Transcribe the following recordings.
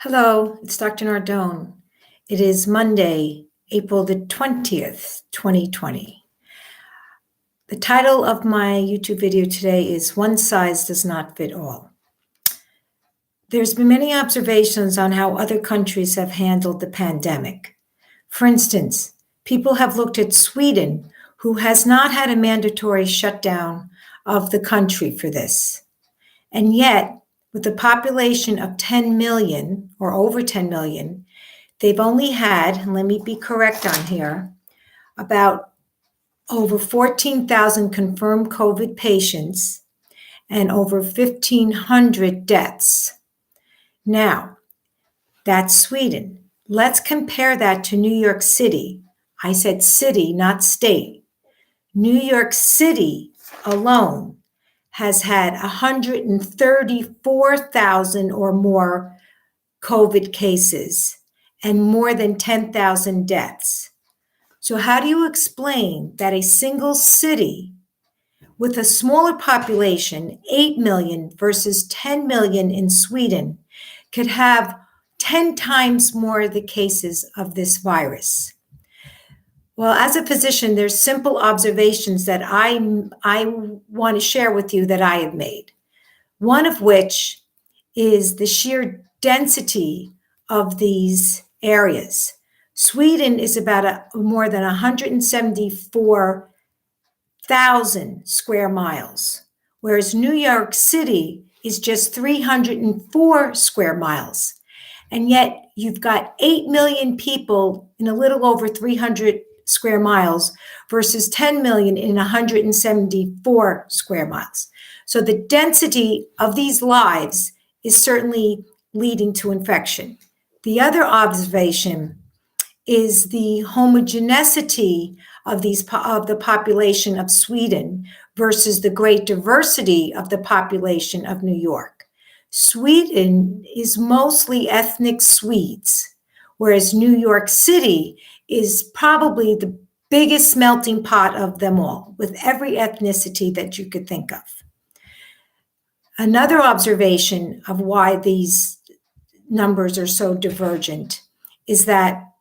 Hello, it's Dr. Nardone. It is Monday, April the 20th, 2020. The title of my YouTube video today is One Size Does Not Fit All. There's been many observations on how other countries have handled the pandemic. For instance, people have looked at Sweden, who has not had a mandatory shutdown of the country for this. And yet, with a population of 10 million or over 10 million, they've only had, and let me be correct on here, about over 14,000 confirmed COVID patients and over 1,500 deaths. Now, that's Sweden. Let's compare that to New York City. I said city, not state. New York City alone has had 134,000 or more COVID cases and more than 10,000 deaths. So how do you explain that a single city with a smaller population, 8 million versus 10 million in Sweden, could have 10 times more of the cases of this virus? Well, as a physician, there's simple observations that I want to share with you that I have made. One of which is the sheer density of these areas. Sweden is about more than 174,000 square miles, whereas New York City is just 304 square miles. And yet you've got 8 million people in a little over 300 square miles versus 10 million in 174 square miles. So the density of these lives is certainly leading to infection. The other observation is the homogeneity of the population of Sweden versus the great diversity of the population of New York. Sweden is mostly ethnic Swedes, whereas New York City is probably the biggest melting pot of them all, with every ethnicity that you could think of. Another observation of why these numbers are so divergent is that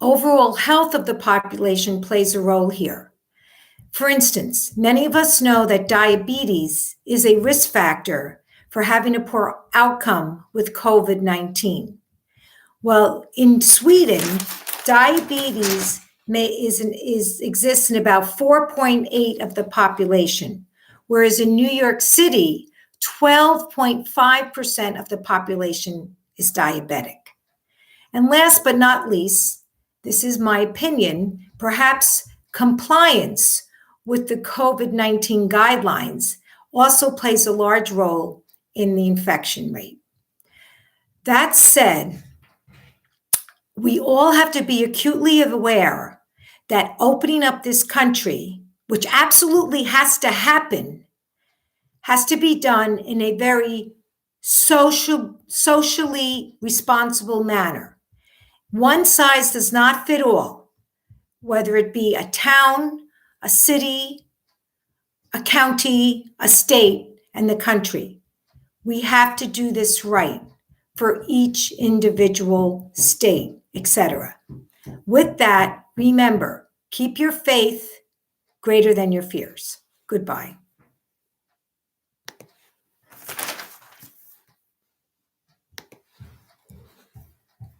overall health of the population plays a role here. For instance, many of us know that diabetes is a risk factor for having a poor outcome with COVID-19. Well, in Sweden, diabetes exists in about 4.8 of the population, whereas in New York City, 12.5% of the population is diabetic. And last but not least, this is my opinion, perhaps compliance with the COVID-19 guidelines also plays a large role in the infection rate. That said, we all have to be acutely aware that opening up this country, which absolutely has to happen, has to be done in a very socially responsible manner. One size does not fit all, whether it be a town, a city, a county, a state, and the country. We have to do this right for each individual state, etc. With that, remember, keep your faith greater than your fears. Goodbye.